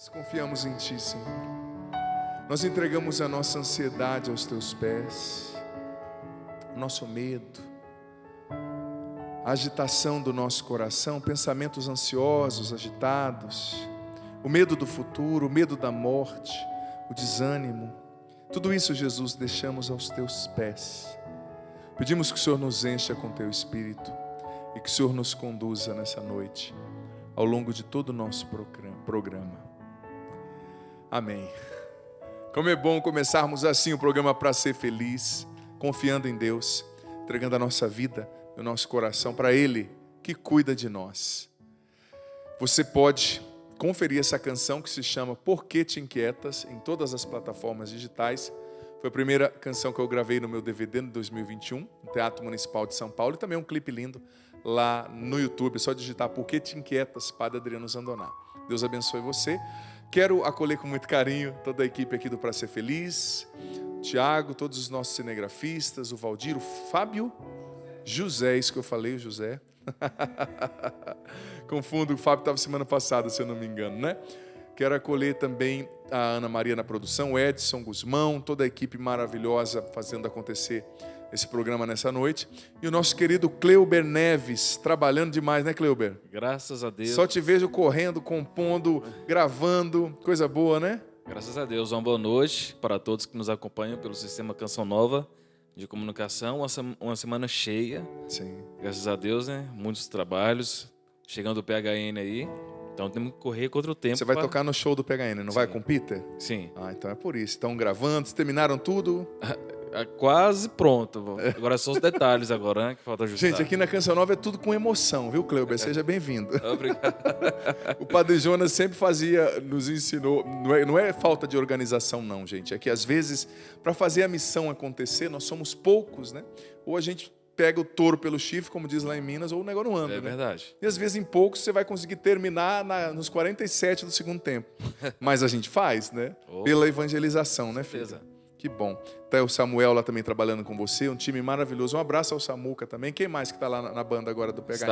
Nós confiamos em Ti, Senhor. Nós entregamos a nossa ansiedade aos Teus pés, o nosso medo, a agitação do nosso coração, pensamentos ansiosos, agitados, o medo do futuro, o medo da morte, o desânimo. Tudo isso, Jesus, deixamos aos Teus pés. Pedimos que o Senhor nos encha com Teu Espírito e que o Senhor nos conduza nessa noite, ao longo de todo o nosso programa. Amém. Como é bom começarmos assim o programa Para Ser Feliz, confiando em Deus, entregando a nossa vida, o nosso coração para Ele, que cuida de nós. Você pode conferir essa canção que se chama Por Que Te Inquietas, em todas as plataformas digitais. Foi a primeira canção que eu gravei no meu DVD em 2021, no Teatro Municipal de São Paulo, e também um clipe lindo lá no YouTube. É só digitar Por Que Te Inquietas, Padre Adriano Zandoná. Deus abençoe você. Quero acolher com muito carinho toda a equipe aqui do Pra Ser Feliz, o Tiago, todos os nossos cinegrafistas, o Valdir, o Fábio, José, isso que eu falei, o José. Confundo, o Fábio estava semana passada, se eu não me engano, né? Quero acolher também a Ana Maria na produção, o Edson Guzmão, toda a equipe maravilhosa fazendo acontecer esse programa nessa noite. E o nosso querido Cleuber Neves, trabalhando demais, né, Cleuber? Graças a Deus. Só te vejo correndo, compondo, gravando, coisa boa, né? Graças a Deus. Uma boa noite para todos que nos acompanham pelo Sistema Canção Nova de Comunicação. Uma semana cheia. Sim. Graças a Deus, né? Muitos trabalhos. Chegando o PHN aí. Então temos que correr contra o tempo. Você vai tocar no show do PHN, não Sim. vai com o Peter? Sim. Ah, então é por isso. Estão gravando, vocês terminaram tudo? Quase pronto. Agora são os detalhes agora, né? Que falta ajustar. Gente, aqui na Canção Nova é tudo com emoção, viu, Cleuber? Seja bem-vindo. Obrigado. O Padre Jonas sempre nos ensinou, não é falta de organização não, gente. É que às vezes, para fazer a missão acontecer, nós somos poucos, né? Ou a gente pega o touro pelo chifre, como diz lá em Minas, ou o negócio não anda. É verdade. Né? E às vezes em poucos você vai conseguir terminar nos 47 do segundo tempo. Mas a gente faz, né? Pela evangelização, né, filho? Que bom. Tá o Samuel lá também trabalhando com você, um time maravilhoso. Um abraço ao Samuca também. Quem mais que está lá na banda agora do PH?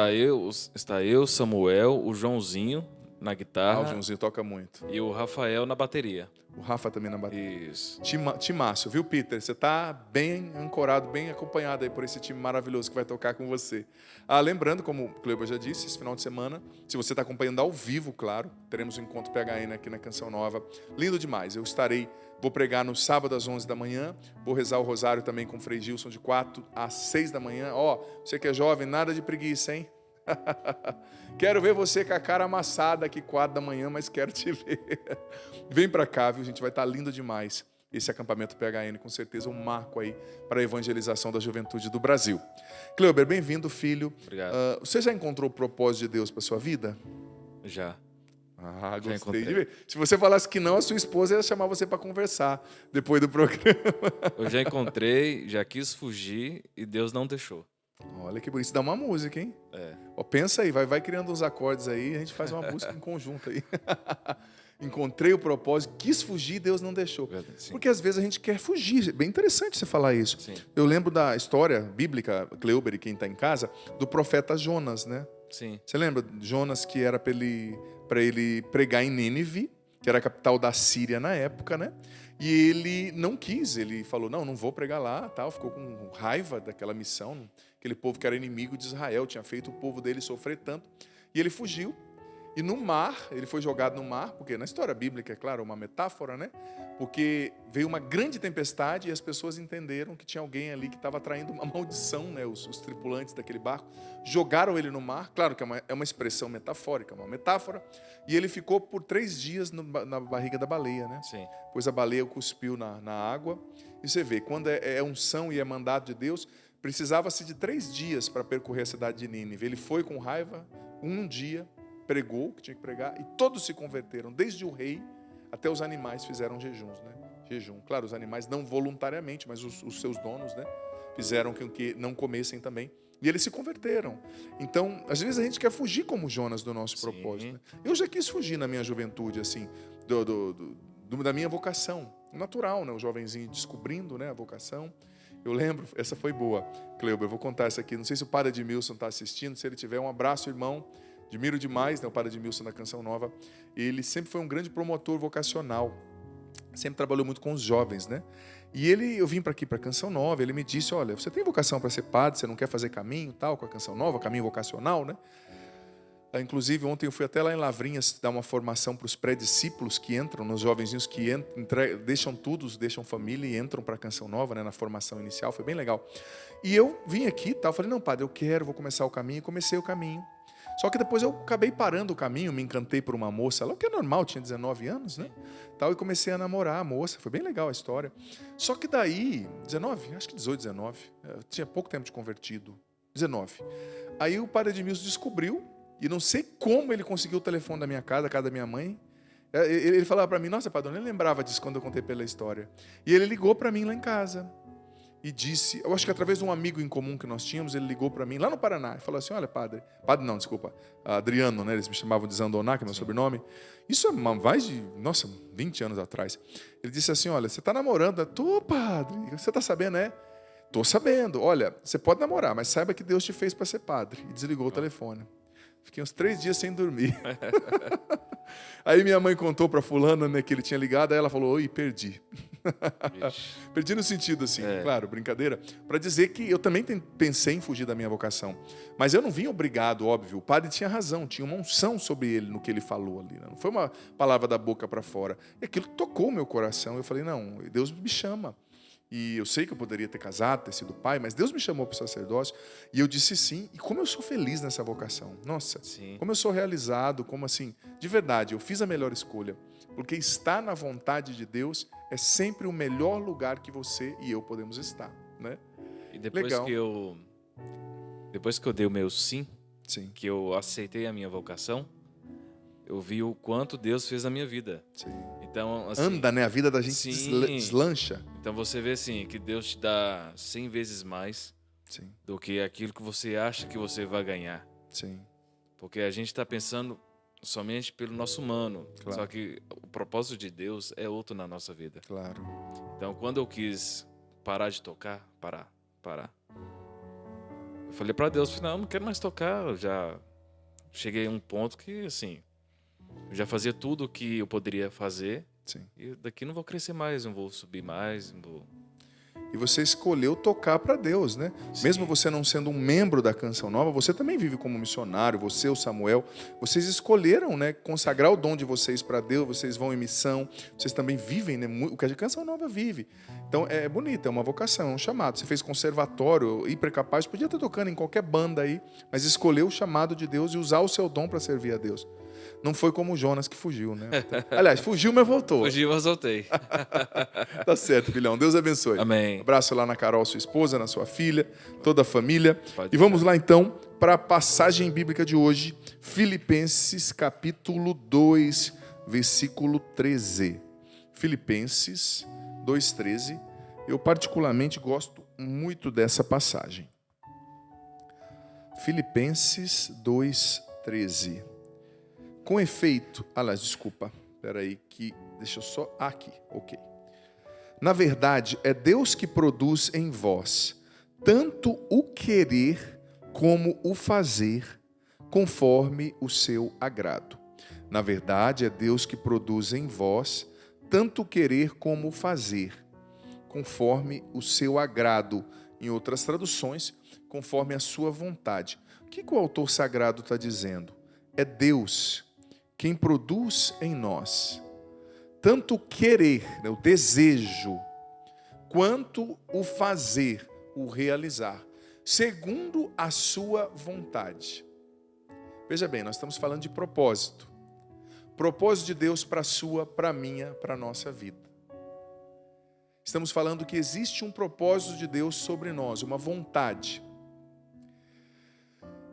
Está eu, Samuel, o Joãozinho na guitarra. O Joãozinho toca muito. E o Rafael na bateria. O Rafa também na bateria. Isso. Timaço, viu, Peter? Você está bem ancorado, bem acompanhado aí por esse time maravilhoso que vai tocar com você. Lembrando, como o Cleuber já disse, esse final de semana, se você está acompanhando ao vivo, claro, teremos um encontro PHN aqui na Canção Nova. Lindo demais. Vou pregar no sábado às 11 da manhã, vou rezar o rosário também com o Frei Gilson de 4 às 6 da manhã. Você que é jovem, nada de preguiça, hein? Quero ver você com a cara amassada aqui 4 da manhã, mas quero te ver. Vem pra cá, viu, gente? Vai estar lindo demais esse acampamento PHN, com certeza um marco aí para a evangelização da juventude do Brasil. Cleuber, bem-vindo, filho. Obrigado. Você já encontrou o propósito de Deus para sua vida? Já. Gostei de ver. Se você falasse que não, a sua esposa ia chamar você para conversar depois do programa. Eu já encontrei, já quis fugir e Deus não deixou. Olha que bonito. Isso dá uma música, hein? É. Pensa aí, vai criando uns acordes aí, a gente faz uma música em conjunto aí. Encontrei o propósito, quis fugir, Deus não deixou. Sim. Porque às vezes a gente quer fugir. Bem interessante você falar isso. Sim. Eu lembro da história bíblica, Cleuber e quem está em casa, do profeta Jonas, né? Sim. Você lembra? Jonas, que era para ele pregar em Nínive, que era a capital da Síria na época, né? E ele não quis, ele falou, não vou pregar lá, tal. Ficou com raiva daquela missão, aquele povo que era inimigo de Israel, tinha feito o povo dele sofrer tanto. E ele fugiu. E no mar, ele foi jogado no mar, porque na história bíblica, é claro, uma metáfora, né? Porque veio uma grande tempestade e as pessoas entenderam que tinha alguém ali que estava traindo uma maldição, né? Os tripulantes daquele barco jogaram ele no mar. Claro que é uma expressão metafórica, uma metáfora. E ele ficou por 3 dias na barriga da baleia, né? Sim. Pois a baleia o cuspiu na água. E você vê, quando é unção e é mandado de Deus, precisava-se de 3 dias para percorrer a cidade de Nínive. Ele foi com raiva, um dia, pregou o que tinha que pregar, e todos se converteram, desde o rei até os animais fizeram jejuns, né? Jejum. Claro, os animais não voluntariamente, mas os seus donos, né? Fizeram com que não comessem também. E eles se converteram. Então, às vezes a gente quer fugir como Jonas do nosso propósito. Né? Eu já quis fugir na minha juventude, assim, da minha vocação. Natural, né? O jovenzinho descobrindo, né, a vocação. Eu lembro, essa foi boa, Cleuber, eu vou contar essa aqui. Não sei se o padre Edmilson está assistindo, se ele tiver, um abraço, irmão. Admiro demais, né, o padre Edmilson da Canção Nova. Ele sempre foi um grande promotor vocacional. Sempre trabalhou muito com os jovens, né? E eu vim para aqui, para a Canção Nova, ele me disse, olha, você tem vocação para ser padre, você não quer fazer caminho, tal, com a Canção Nova, caminho vocacional, né? Inclusive, ontem eu fui até lá em Lavrinhas dar uma formação para os pré-discípulos que entram, nos jovenzinhos que deixam tudo, deixam família e entram para a Canção Nova, né, na formação inicial, foi bem legal. E eu vim aqui, tal, falei, não, padre, vou começar o caminho, e comecei o caminho. Só que depois eu acabei parando o caminho, me encantei por uma moça lá, o que é normal, tinha 19 anos, né? Tal, e comecei a namorar a moça, foi bem legal a história. Só que daí, 19, acho que 18, 19, eu tinha pouco tempo de convertido, 19. Aí o padre Edmilson descobriu, e não sei como ele conseguiu o telefone da minha casa, da casa da minha mãe. Ele falava para mim, nossa, padre, eu nem lembrava disso quando eu contei pela história. E ele ligou para mim lá em casa. E disse, eu acho que através de um amigo em comum que nós tínhamos, ele ligou para mim lá no Paraná e falou assim, olha, padre não, desculpa, Adriano, né, eles me chamavam de Zandoná, que é meu sobrenome, isso é mais de, 20 anos atrás. Ele disse assim, olha, você está namorando? Tô, padre, você está sabendo, né? Tô sabendo, olha, você pode namorar, mas saiba que Deus te fez para ser padre. E desligou o telefone. Fiquei uns 3 dias sem dormir. Aí minha mãe contou para fulana, né, que ele tinha ligado, aí ela falou, oi, perdi. Perdi no sentido assim, claro, brincadeira, para dizer que eu também pensei em fugir da minha vocação. Mas eu não vim obrigado, óbvio. O padre tinha razão, tinha uma unção sobre ele no que ele falou ali. Né? Não foi uma palavra da boca para fora. E aquilo tocou o meu coração. Eu falei, não, Deus me chama. E eu sei que eu poderia ter casado, ter sido pai, mas Deus me chamou para o sacerdócio e eu disse sim. E como eu sou feliz nessa vocação. Nossa, sim. Como eu sou realizado, como assim, de verdade, eu fiz a melhor escolha. Porque estar na vontade de Deus é sempre o melhor lugar que você e eu podemos estar, né? E depois que eu dei o meu sim, que eu aceitei a minha vocação, eu vi o quanto Deus fez na minha vida. Sim. Então, assim, anda, né? A vida da gente deslancha. Então você vê assim, que Deus te dá 100 vezes mais do que aquilo que você acha que você vai ganhar. Sim. Porque a gente está pensando somente pelo nosso humano. Claro. Só que o propósito de Deus é outro na nossa vida. Claro. Então, quando eu quis parar de tocar, parar. Eu falei para Deus, não quero mais tocar. Eu já cheguei a um ponto que, assim, eu já fazia tudo o que eu poderia fazer. Sim. E daqui não vou crescer mais, não vou subir mais, não vou... E você escolheu tocar para Deus, né? Sim. Mesmo você não sendo um membro da Canção Nova, você também vive como missionário, você, o Samuel. Vocês escolheram, né, consagrar o dom de vocês para Deus, vocês vão em missão, vocês também vivem, né, o que a Canção Nova vive. Então é bonito, é uma vocação, é um chamado. Você fez conservatório, hipercapaz, podia estar tocando em qualquer banda aí, mas escolheu o chamado de Deus e usar o seu dom para servir a Deus. Não foi como o Jonas que fugiu, né? Aliás, fugiu, mas voltou. Fugiu, mas voltei. Tá certo, filhão. Deus abençoe. Amém. Um abraço lá na Carol, sua esposa, na sua filha, toda a família. E vamos lá, então, para a passagem bíblica de hoje. Filipenses, capítulo 2, versículo 13. Filipenses 2, 13. Eu particularmente gosto muito dessa passagem. Filipenses 2, 13. Com efeito, deixa eu só, aqui, ok. Na verdade, é Deus que produz em vós, tanto o querer como o fazer, conforme o seu agrado. Na verdade, é Deus que produz em vós, tanto o querer como o fazer, conforme o seu agrado. Em outras traduções, conforme a sua vontade. O que o autor sagrado está dizendo? É Deus quem produz em nós tanto o querer, o desejo, quanto o fazer, o realizar, segundo a sua vontade. Veja bem, nós estamos falando de propósito. Propósito de Deus para a sua, para a minha, para a nossa vida. Estamos falando que existe um propósito de Deus sobre nós, uma vontade.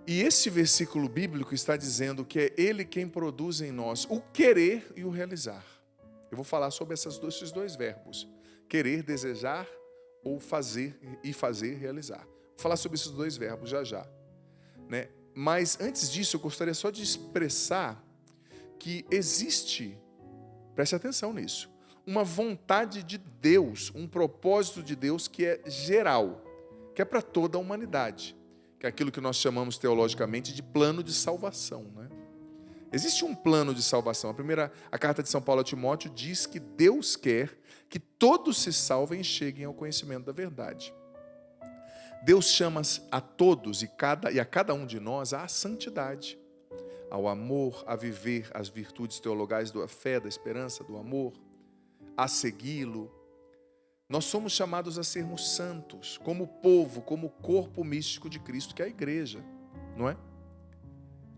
E esse versículo bíblico está dizendo que é Ele quem produz em nós o querer e o realizar. Eu vou falar sobre esses dois verbos. Querer, desejar, ou fazer, e fazer, realizar. Vou falar sobre esses dois verbos já. Né? Mas antes disso, eu gostaria só de expressar que existe, preste atenção nisso, uma vontade de Deus, um propósito de Deus que é geral, que é para toda a humanidade. que é aquilo que nós chamamos teologicamente de plano de salvação, né? Existe um plano de salvação. A carta de São Paulo a Timóteo diz que Deus quer que todos se salvem e cheguem ao conhecimento da verdade. Deus chama a todos e a cada um de nós à santidade, ao amor, a viver as virtudes teologais da fé, da esperança, do amor, a segui-lo. Nós somos chamados a sermos santos, como povo, como corpo místico de Cristo, que é a igreja, não é?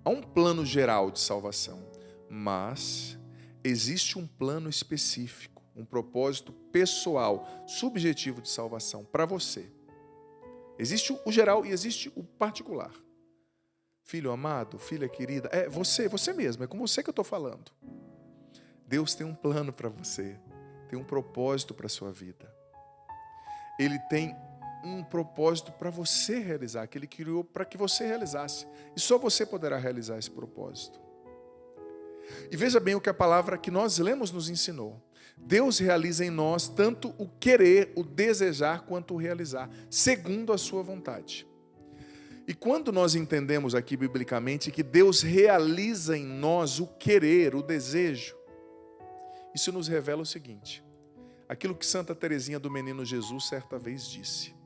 Há um plano geral de salvação, mas existe um plano específico, um propósito pessoal, subjetivo de salvação para você. Existe o geral e existe o particular. Filho amado, filha querida, é você mesmo, é com você que eu estou falando. Deus tem um plano para você, tem um propósito para a sua vida. Ele tem um propósito para você realizar, que Ele criou para que você realizasse. E só você poderá realizar esse propósito. E veja bem o que a palavra que nós lemos nos ensinou. Deus realiza em nós tanto o querer, o desejar, quanto o realizar, segundo a sua vontade. E quando nós entendemos aqui biblicamente que Deus realiza em nós o querer, o desejo, isso nos revela o seguinte: aquilo que Santa Teresinha do Menino Jesus certa vez disse.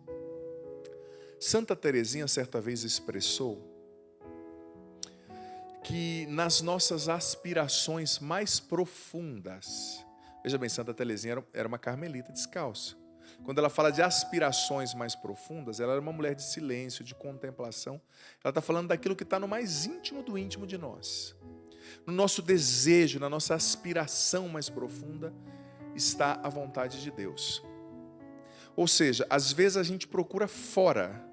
Santa Teresinha certa vez expressou que nas nossas aspirações mais profundas, veja bem, Santa Teresinha era uma carmelita descalça. Quando ela fala de aspirações mais profundas, ela era uma mulher de silêncio, de contemplação. Ela está falando daquilo que está no mais íntimo do íntimo de nós. No nosso desejo, na nossa aspiração mais profunda, está a vontade de Deus. Ou seja, às vezes a gente procura fora,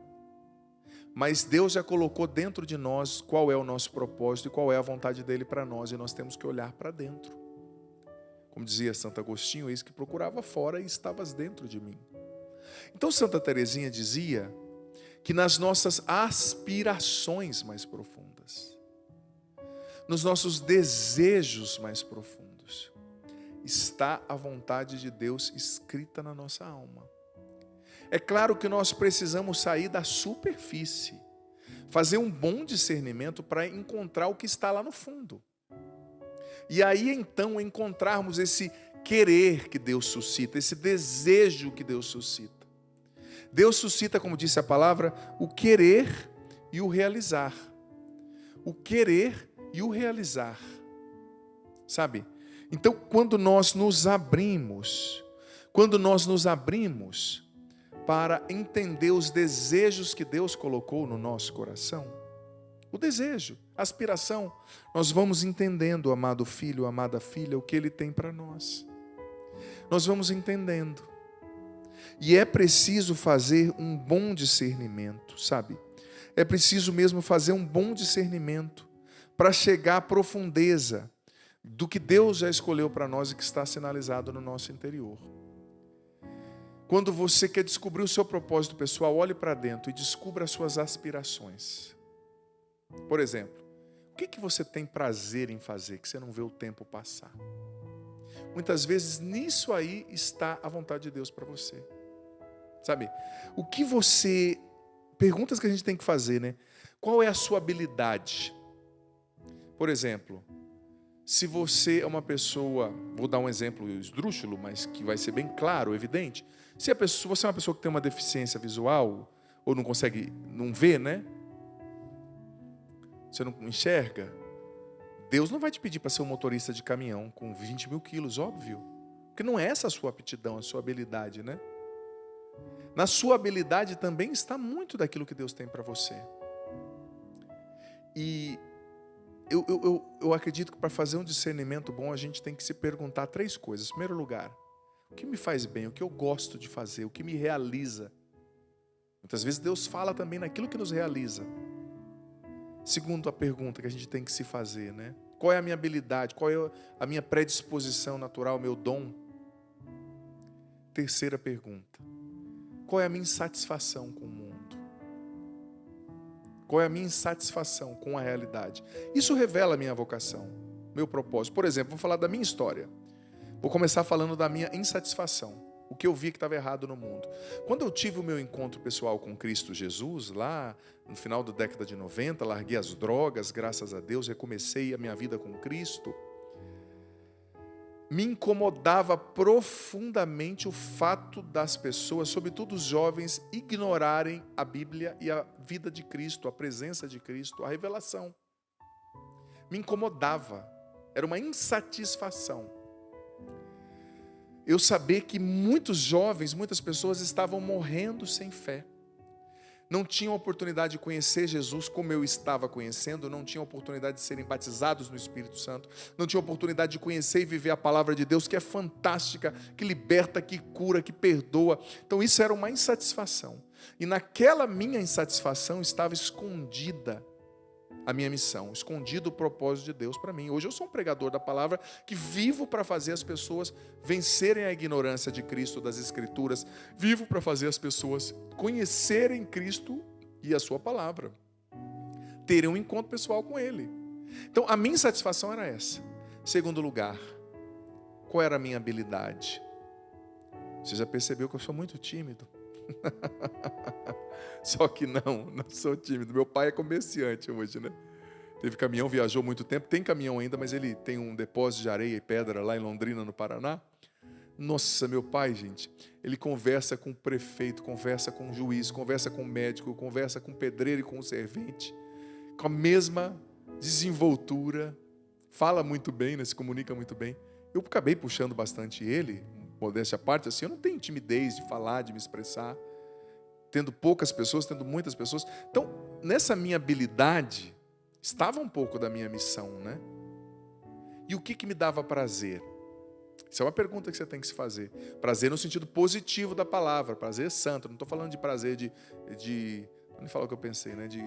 mas Deus já colocou dentro de nós qual é o nosso propósito e qual é a vontade dele para nós, e nós temos que olhar para dentro. Como dizia Santo Agostinho, eis que procurava fora e estavas dentro de mim. Então Santa Teresinha dizia que nas nossas aspirações mais profundas, nos nossos desejos mais profundos, está a vontade de Deus escrita na nossa alma. É claro que nós precisamos sair da superfície, fazer um bom discernimento para encontrar o que está lá no fundo. E aí então encontrarmos esse querer que Deus suscita, esse desejo que Deus suscita. Deus suscita, como disse a palavra, o querer e o realizar. O querer e o realizar. Sabe? Então, quando nós nos abrimos para entender os desejos que Deus colocou no nosso coração, o desejo, a aspiração, nós vamos entendendo, amado filho, amada filha, o que Ele tem para nós. Nós vamos entendendo. E é preciso fazer um bom discernimento, sabe? É preciso mesmo fazer um bom discernimento para chegar à profundeza do que Deus já escolheu para nós e que está sinalizado no nosso interior. Quando você quer descobrir o seu propósito pessoal, olhe para dentro e descubra as suas aspirações. Por exemplo, o que você tem prazer em fazer, que você não vê o tempo passar? Muitas vezes nisso aí está a vontade de Deus para você. Sabe? O que você... Perguntas que a gente tem que fazer, né? Qual é a sua habilidade? Por exemplo, se você é uma pessoa... Vou dar um exemplo esdrúxulo, mas que vai ser bem claro, evidente. Se você é uma pessoa que tem uma deficiência visual, ou não consegue, não vê, né? Você não enxerga, Deus não vai te pedir para ser um motorista de caminhão com 20 mil quilos, óbvio. Porque não é essa a sua aptidão, a sua habilidade, né? Na sua habilidade também está muito daquilo que Deus tem para você. E eu acredito que para fazer um discernimento bom, a gente tem que se perguntar 3 coisas. Em primeiro lugar, o que me faz bem, o que eu gosto de fazer, o que me realiza. Muitas vezes Deus fala também naquilo que nos realiza. Segundo, a pergunta que a gente tem que se fazer, né? Qual é a minha habilidade? Qual é a minha predisposição natural, o meu dom? Terceira pergunta. Qual é a minha insatisfação com o mundo? Qual é a minha insatisfação com a realidade? Isso revela a minha vocação, meu propósito. Por exemplo, vou falar da minha história. Vou começar falando da minha insatisfação. o que eu vi que estava errado no mundo. Quando eu tive o meu encontro pessoal com Cristo Jesus, lá no final da década de 90, larguei as drogas, graças a Deus, recomecei a minha vida com Cristo, me incomodava profundamente o fato das pessoas, sobretudo os jovens, ignorarem a Bíblia e a vida de Cristo, a presença de Cristo, a revelação. Me incomodava, era uma insatisfação. Eu saber que muitos jovens, muitas pessoas estavam morrendo sem fé. Não tinham oportunidade de conhecer Jesus como eu estava conhecendo, não tinham oportunidade de serem batizados no Espírito Santo, não tinham oportunidade de conhecer e viver a palavra de Deus, que é fantástica, que liberta, que cura, que perdoa. Então isso era uma insatisfação. E naquela minha insatisfação estava escondida a minha missão, escondido o propósito de Deus para mim. Hoje eu sou um pregador da palavra que vivo para fazer as pessoas vencerem a ignorância de Cristo, das Escrituras. Vivo para fazer as pessoas conhecerem Cristo e a sua palavra. Terem um encontro pessoal com Ele. Então a minha satisfação era essa. Segundo lugar, qual era a minha habilidade? Você já percebeu que eu sou muito tímido? Só que não sou tímido. Meu pai é comerciante hoje, né? Teve caminhão, viajou muito tempo. Tem caminhão ainda, mas ele tem um depósito de areia e pedra lá em Londrina, no Paraná. Nossa, meu pai, gente, ele conversa com o prefeito, conversa com o juiz, conversa com o médico, conversa com o pedreiro e com o servente, com a mesma desenvoltura, fala muito bem, né? Se comunica muito bem. Eu acabei puxando bastante ele, modéstia à parte, assim, eu não tenho timidez de falar, de me expressar, tendo poucas pessoas, tendo muitas pessoas. Então, nessa minha habilidade, estava um pouco da minha missão, né? E o que me dava prazer? Isso é uma pergunta que você tem que se fazer. Prazer no sentido positivo da palavra, prazer santo. Não estou falando de prazer não falar o que eu pensei, né? De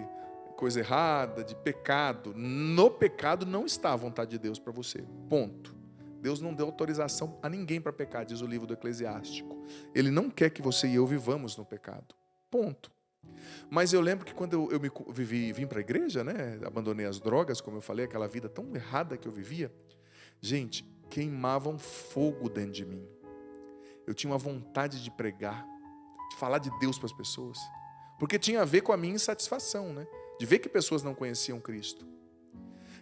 coisa errada, de pecado. No pecado não está a vontade de Deus para você. Ponto. Deus não deu autorização a ninguém para pecar, diz o livro do Eclesiástico. Ele não quer que você e eu vivamos no pecado. Ponto. Mas eu lembro que quando eu vim para a igreja, né? Abandonei as drogas, como eu falei, aquela vida tão errada que eu vivia. Gente, queimava um fogo dentro de mim. Eu tinha uma vontade de pregar, de falar de Deus para as pessoas. Porque tinha a ver com a minha insatisfação, né? De ver que pessoas não conheciam Cristo.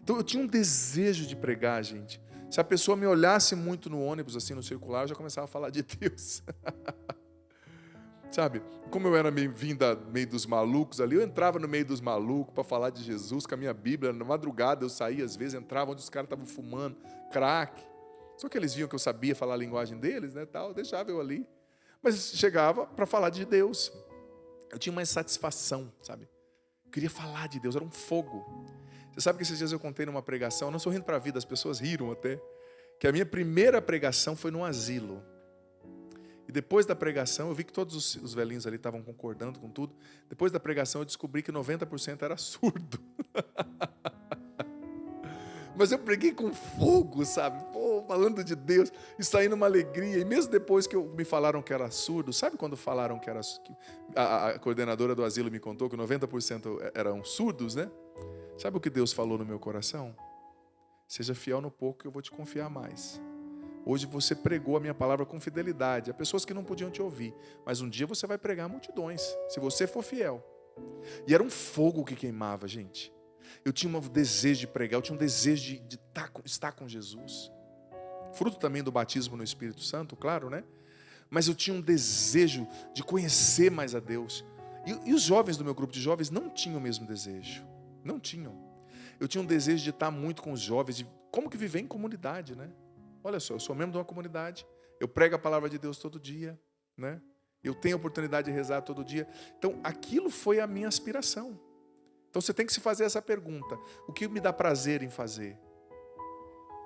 Então eu tinha um desejo de pregar, gente. Se a pessoa me olhasse muito no ônibus, assim, no circular, eu já começava a falar de Deus. Sabe? Como eu era meio dos malucos ali, eu entrava no meio dos malucos para falar de Jesus com a minha Bíblia. Na madrugada eu saía, às vezes, entrava onde os caras estavam fumando crack. Só que eles viam que eu sabia falar a linguagem deles, né, tal, deixava eu ali. Mas chegava para falar de Deus. Eu tinha uma insatisfação, sabe? Eu queria falar de Deus, era um fogo. Você sabe que esses dias eu contei numa pregação, eu não estou rindo para a vida, as pessoas riram até, que a minha primeira pregação foi num asilo. E depois da pregação, eu vi que todos os velhinhos ali estavam concordando com tudo. Depois da pregação, eu descobri que 90% era surdo. Mas eu preguei com fogo, sabe? Pô, falando de Deus e saindo uma alegria. E mesmo depois que me falaram que era surdo, sabe quando falaram que era... A coordenadora do asilo me contou que 90% eram surdos, né? Sabe o que Deus falou no meu coração? Seja fiel no pouco que eu vou te confiar mais. Hoje você pregou a minha palavra com fidelidade. Há pessoas que não podiam te ouvir. Mas um dia você vai pregar a multidões, se você for fiel. E era um fogo que queimava, gente. Eu tinha um desejo de pregar, eu tinha um desejo de estar com Jesus. Fruto também do batismo no Espírito Santo, claro, né? Mas eu tinha um desejo de conhecer mais a Deus. E os jovens do meu grupo de jovens não tinham o mesmo desejo. Não tinham. Eu tinha um desejo de estar muito com os jovens, de como que viver em comunidade, né? Olha só, eu sou membro de uma comunidade, eu prego a palavra de Deus todo dia, né? Eu tenho a oportunidade de rezar todo dia. Então, aquilo foi a minha aspiração. Então, você tem que se fazer essa pergunta. O que me dá prazer em fazer?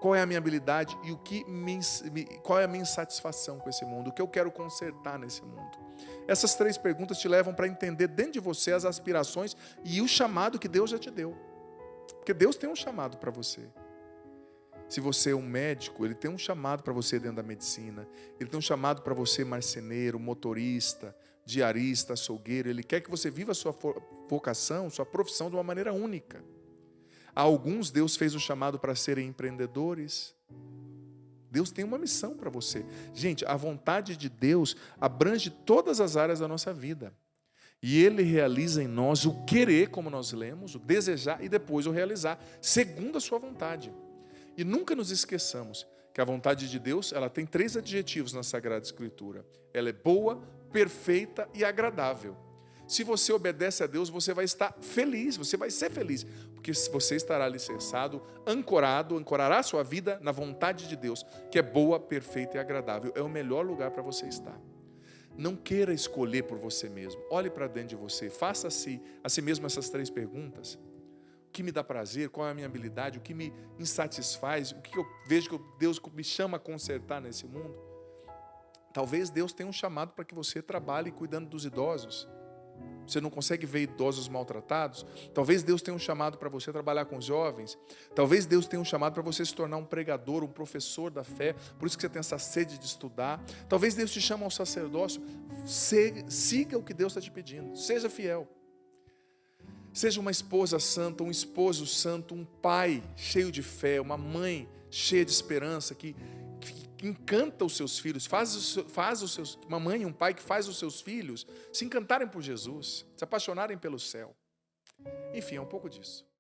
Qual é a minha habilidade e qual é a minha insatisfação com esse mundo? O que eu quero consertar nesse mundo? Essas 3 perguntas te levam para entender dentro de você as aspirações e o chamado que Deus já te deu. Porque Deus tem um chamado para você. Se você é um médico, Ele tem um chamado para você dentro da medicina. Ele tem um chamado para você marceneiro, motorista, diarista, açougueiro. Ele quer que você viva a sua vocação, sua profissão de uma maneira única. A alguns Deus fez um chamado para serem empreendedores, Deus tem uma missão para você. Gente, a vontade de Deus abrange todas as áreas da nossa vida. E Ele realiza em nós o querer, como nós lemos, o desejar e depois o realizar, segundo a sua vontade. E nunca nos esqueçamos que a vontade de Deus, ela tem 3 adjetivos na Sagrada Escritura. Ela é boa, perfeita e agradável. Se você obedece a Deus, você vai estar feliz, você vai ser feliz, porque você estará alicerçado, ancorará a sua vida na vontade de Deus, que é boa, perfeita e agradável. É o melhor lugar para você estar. Não queira escolher por você mesmo. Olhe para dentro de você, faça a si mesmo essas 3 perguntas. O que me dá prazer? Qual é a minha habilidade? O que me insatisfaz? O que eu vejo que Deus me chama a consertar nesse mundo? Talvez Deus tenha um chamado para que você trabalhe cuidando dos idosos. Você não consegue ver idosos maltratados? Talvez Deus tenha um chamado para você trabalhar com os jovens. Talvez Deus tenha um chamado para você se tornar um pregador, um professor da fé. Por isso que você tem essa sede de estudar. Talvez Deus te chame ao sacerdócio. Siga o que Deus está te pedindo. Seja fiel. Seja uma esposa santa, um esposo santo, um pai cheio de fé, uma mãe cheia de esperança, que encanta os seus filhos, uma mãe e um pai que faz os seus filhos se encantarem por Jesus, se apaixonarem pelo céu. Enfim, é um pouco disso.